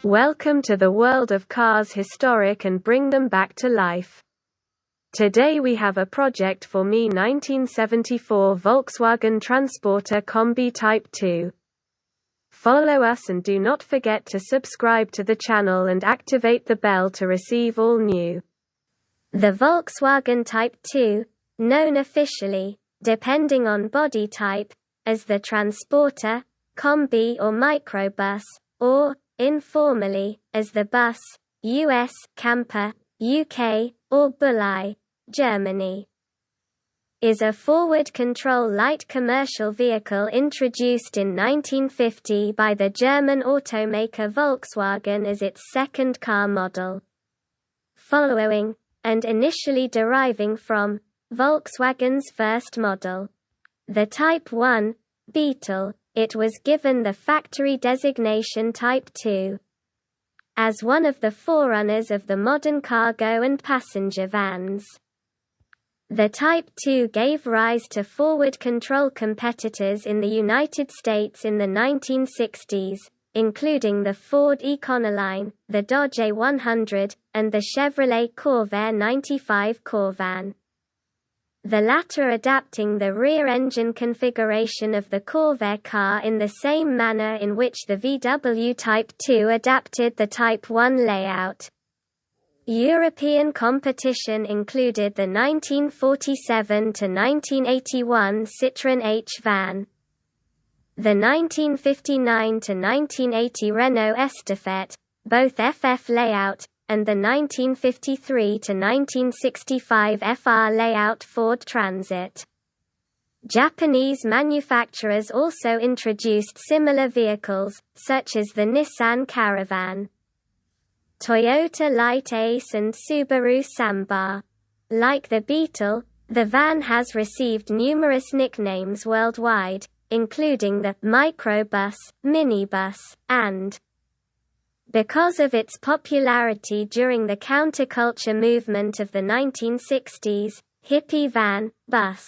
Welcome to the world of cars historic and bring them back to life. Today we have a project for me 1974 Volkswagen Transporter Combi Type 2. Follow us and do not forget to subscribe to the channel and activate the bell to receive all new. The Volkswagen Type 2, known officially, depending on body type, as the Transporter, Combi or microbus, or, informally, as the bus, US, Camper, UK, or Bulli, Germany, is a forward-control light commercial vehicle introduced in 1950 by the German automaker Volkswagen as its second car model. Following, and initially deriving from, Volkswagen's first model, the Type 1, Beetle, it was given the factory designation Type 2. As one of the forerunners of the modern cargo and passenger vans, the Type 2 gave rise to forward control competitors in the United States in the 1960s, including the Ford Econoline, the Dodge A100, and the Chevrolet Corvair 95 Corvan. The latter adapting the rear-engine configuration of the Corvair car in the same manner in which the VW Type 2 adapted the Type 1 layout. European competition included the 1947–1981 Citroën H van, the 1959–1980 Renault Estafette, both FF layout, and the 1953–1965 FR layout Ford Transit. Japanese manufacturers also introduced similar vehicles, such as the Nissan Caravan, Toyota Light Ace and Subaru Sambar. Like the Beetle, the van has received numerous nicknames worldwide, including the microbus, minibus, and, because of its popularity during the counterculture movement of the 1960s, hippie van, bus.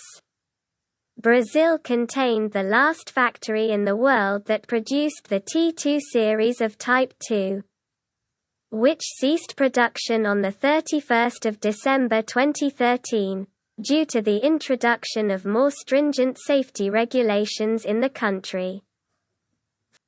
Brazil contained the last factory in the world that produced the T2 series of Type 2, which ceased production on 31 December 2013, due to the introduction of more stringent safety regulations in the country.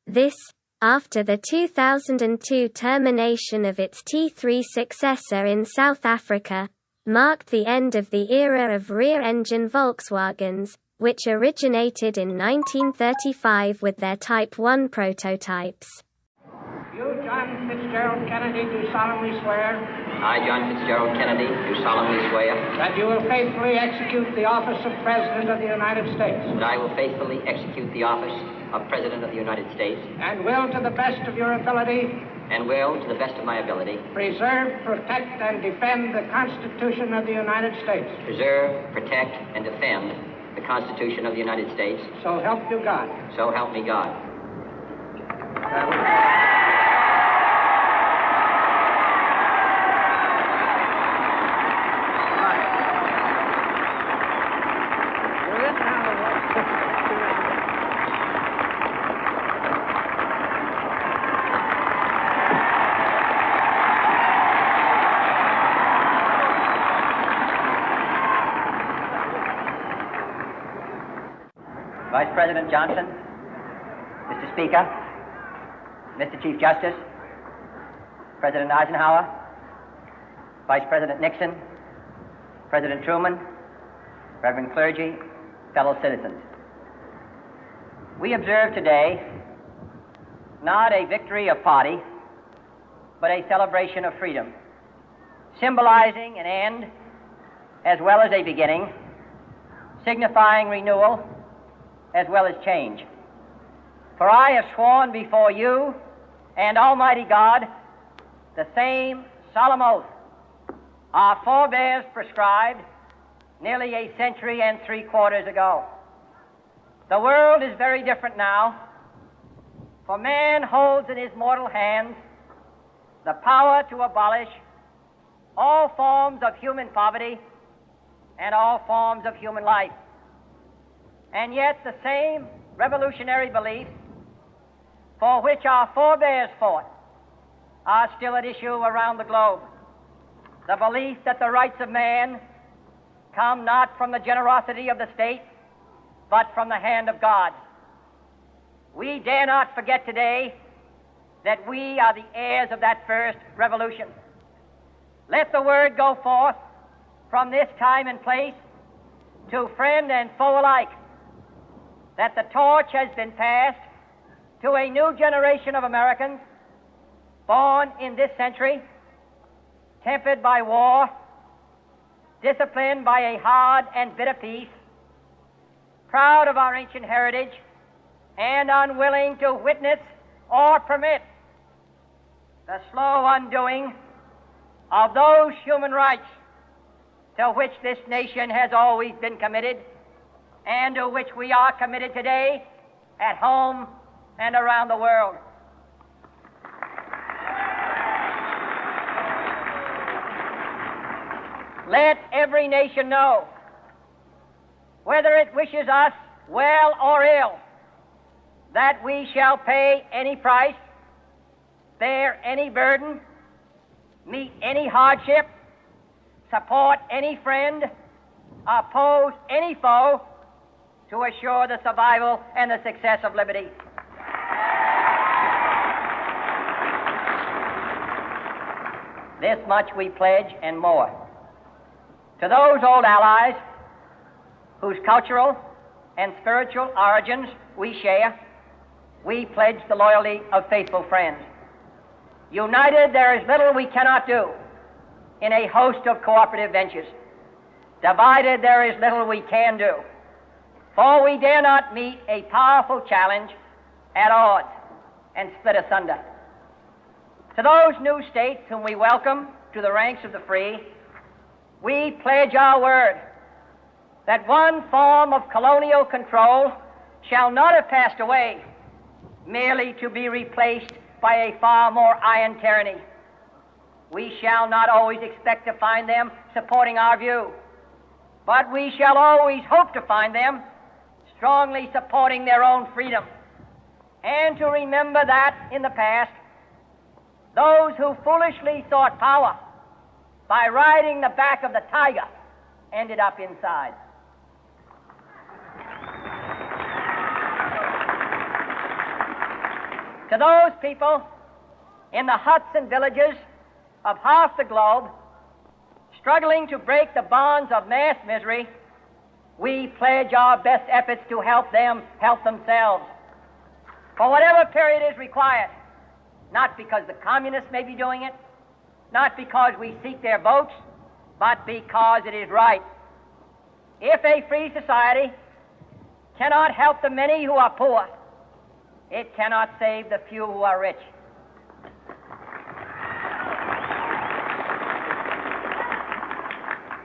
This, after the 2002 termination of its T3 successor in South Africa, marked the end of the era of rear-engine Volkswagens, which originated in 1935 with their Type 1 prototypes. You, John Fitzgerald Kennedy, do solemnly swear. I, John Fitzgerald Kennedy, do solemnly swear. That you will faithfully execute the office of President of the United States. That I will faithfully execute the office of President of the United States. And will, to the best of your ability. And will, to the best of my ability. Preserve, protect, and defend the Constitution of the United States. Preserve, protect, and defend the Constitution of the United States. So help you God. So help me God. Vice President Johnson, Mr. Speaker, Mr. Chief Justice, President Eisenhower, Vice President Nixon, President Truman, Reverend clergy, fellow citizens. We observe today not a victory of party, but a celebration of freedom, symbolizing an end as well as a beginning, signifying renewal as well as change. For I have sworn before you and Almighty God the same solemn oath our forebears prescribed nearly a century and 3/4 ago. The world is very different now, for man holds in his mortal hands the power to abolish all forms of human poverty and all forms of human life. And yet the same revolutionary beliefs for which our forebears fought are still at issue around the globe. The belief that the rights of man come not from the generosity of the state, but from the hand of God. We dare not forget today that we are the heirs of that first revolution. Let the word go forth from this time and place to friend and foe alike that the torch has been passed to a new generation of Americans born in this century, tempered by war, disciplined by a hard and bitter peace, proud of our ancient heritage, and unwilling to witness or permit the slow undoing of those human rights to which this nation has always been committed and to which we are committed today at home and around the world. Let every nation know, whether it wishes us well or ill, that we shall pay any price, bear any burden, meet any hardship, support any friend, oppose any foe to assure the survival and the success of liberty. This much we pledge and more. To those old allies whose cultural and spiritual origins we share, we pledge the loyalty of faithful friends. United, there is little we cannot do in a host of cooperative ventures. Divided, there is little we can do, for we dare not meet a powerful challenge at odds and split asunder. To those new states whom we welcome to the ranks of the free, we pledge our word that one form of colonial control shall not have passed away merely to be replaced by a far more iron tyranny. We shall not always expect to find them supporting our view, but we shall always hope to find them strongly supporting their own freedom, and to remember that in the past, those who foolishly sought power by riding the back of the tiger ended up inside. To those people in the huts and villages of half the globe struggling to break the bonds of mass misery, we pledge our best efforts to help them help themselves for whatever period is required, not because the communists may be doing it, not because we seek their votes, but because it is right. If a free society cannot help the many who are poor, it cannot save the few who are rich.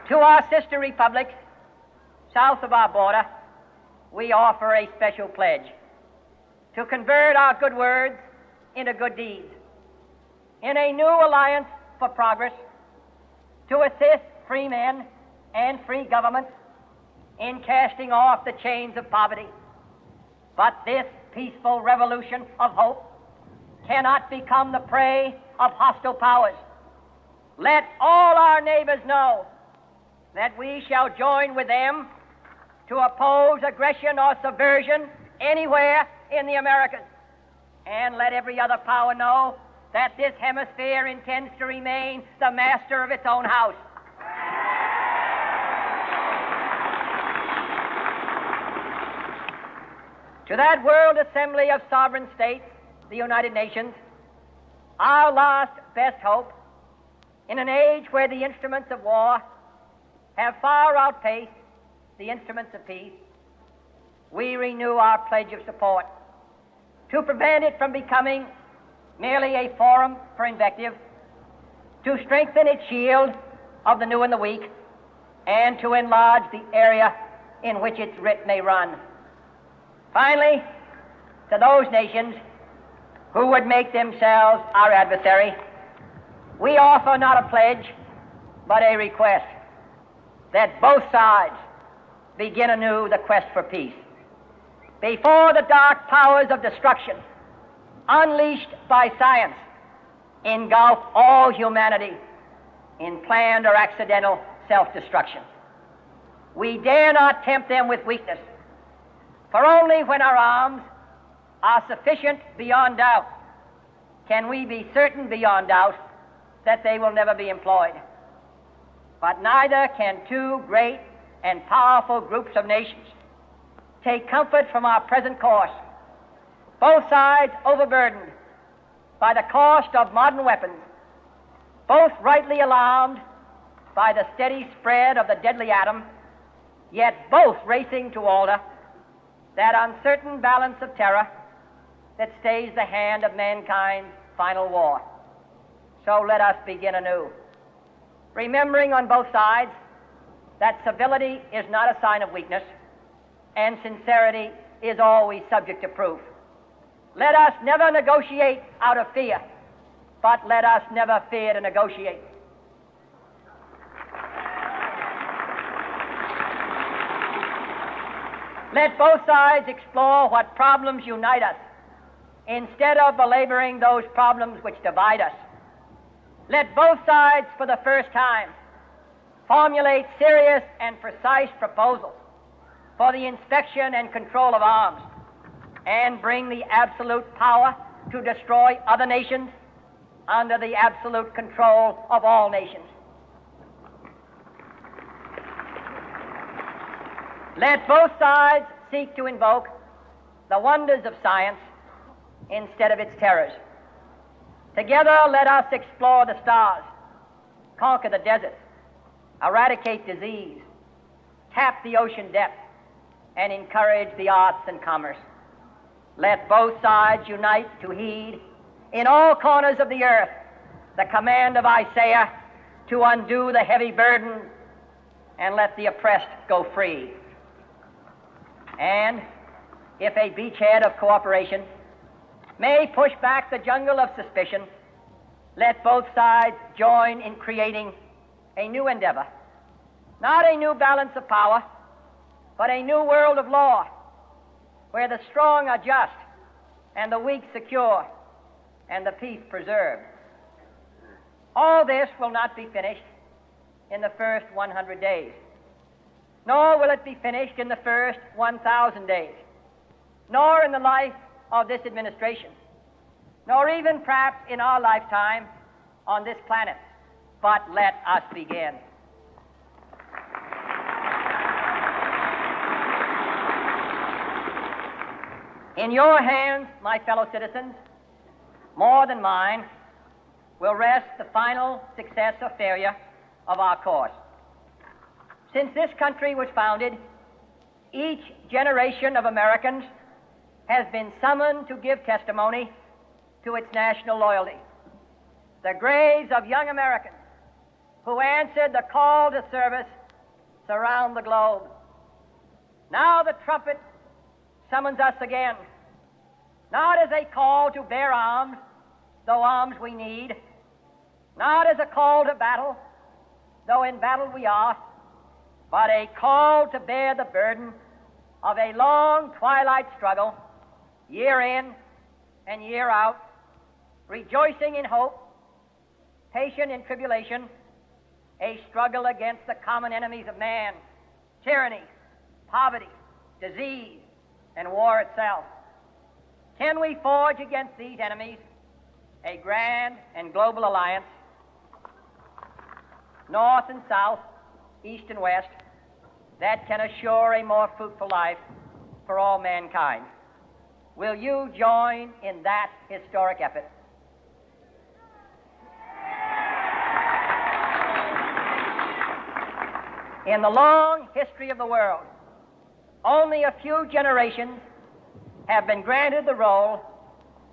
To our sister republics south of our border, we offer a special pledge to convert our good words into good deeds, in a new alliance for progress, to assist free men and free governments in casting off the chains of poverty. But this peaceful revolution of hope cannot become the prey of hostile powers. Let all our neighbors know that we shall join with them to oppose aggression or subversion anywhere in the Americas. And let every other power know that this hemisphere intends to remain the master of its own house. To that world assembly of sovereign states, the United Nations, our last best hope, in an age where the instruments of war have far outpaced the instruments of peace, we renew our pledge of support to prevent it from becoming merely a forum for invective, to strengthen its shield of the new and the weak, and to enlarge the area in which its writ may run. Finally, to those nations who would make themselves our adversary, we offer not a pledge, but a request that both sides begin anew the quest for peace. Before the dark powers of destruction unleashed by science, engulf all humanity in planned or accidental self-destruction. We dare not tempt them with weakness, for only when our arms are sufficient beyond doubt can we be certain beyond doubt that they will never be employed. But neither can two great and powerful groups of nations take comfort from our present course, both sides overburdened by the cost of modern weapons, both rightly alarmed by the steady spread of the deadly atom, yet both racing to alter that uncertain balance of terror that stays the hand of mankind's final war. So let us begin anew, remembering on both sides that civility is not a sign of weakness, and sincerity is always subject to proof. Let us never negotiate out of fear, but let us never fear to negotiate. Let both sides explore what problems unite us, instead of belaboring those problems which divide us. Let both sides, for the first time, formulate serious and precise proposals for the inspection and control of arms, and bring the absolute power to destroy other nations under the absolute control of all nations. Let both sides seek to invoke the wonders of science instead of its terrors. Together, let us explore the stars, conquer the deserts, eradicate disease, tap the ocean depths, and encourage the arts and commerce. Let both sides unite to heed in all corners of the earth the command of Isaiah to undo the heavy burden and let the oppressed go free. And if a beachhead of cooperation may push back the jungle of suspicion, let both sides join in creating a new endeavor, not a new balance of power, but a new world of law, where the strong are just and the weak secure and the peace preserved. All this will not be finished in the first 100 days, nor will it be finished in the first 1,000 days, nor in the life of this administration, nor even perhaps in our lifetime on this planet. But let us begin. In your hands, my fellow citizens, more than mine, will rest the final success or failure of our course. Since this country was founded, each generation of Americans has been summoned to give testimony to its national loyalty. The graves of young Americans who answered the call to service surround the globe. Now the trumpet summons us again, not as a call to bear arms, though arms we need, not as a call to battle, though in battle we are, but a call to bear the burden of a long twilight struggle, year in and year out, rejoicing in hope, patient in tribulation, a struggle against the common enemies of man, tyranny, poverty, disease, and war itself. Can we forge against these enemies a grand and global alliance, north and south, east and west, that can assure a more fruitful life for all mankind? Will you join in that historic effort? In the long history of the world, only a few generations have been granted the role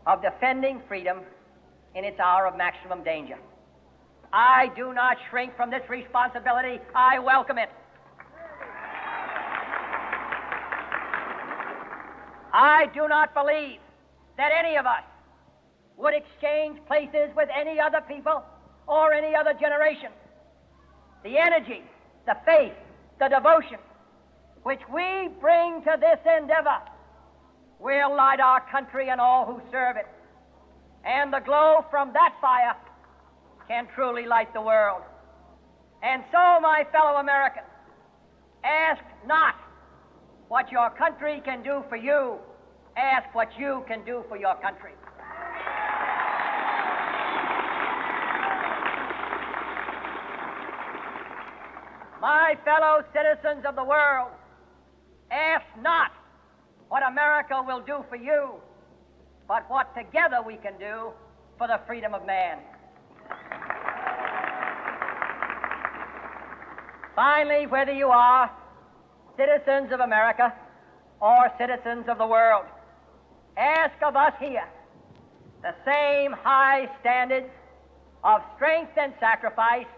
of defending freedom in its hour of maximum danger. I do not shrink from this responsibility. I welcome it. I do not believe that any of us would exchange places with any other people or any other generation. The energy, the faith, the devotion which we bring to this endeavor will light our country and all who serve it And the glow from that fire can truly light the world. And so, my fellow Americans, ask not what your country can do for you, ask what you can do for your country. My fellow citizens of the world, ask not what America will do for you, but what together we can do for the freedom of man. Finally, whether you are citizens of America or citizens of the world, ask of us here the same high standards of strength and sacrifice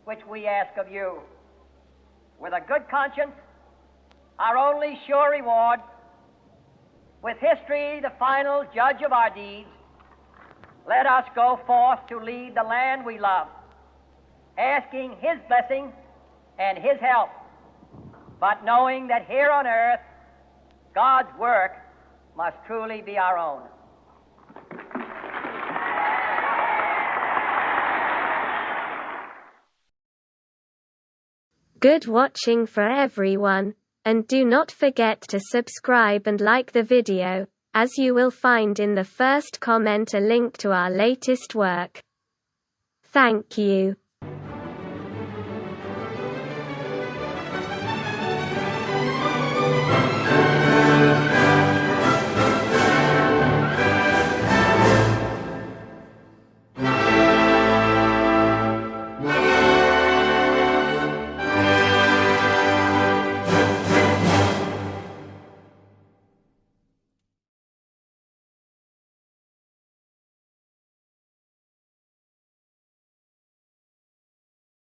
which we ask of you. With a good conscience, our only sure reward, with history the final judge of our deeds, let us go forth to lead the land we love, asking His blessing and His help, but knowing that here on earth, God's work must truly be our own. Good watching for everyone, and do not forget to subscribe and like the video, as you will find in the first comment a link to our latest work. Thank you.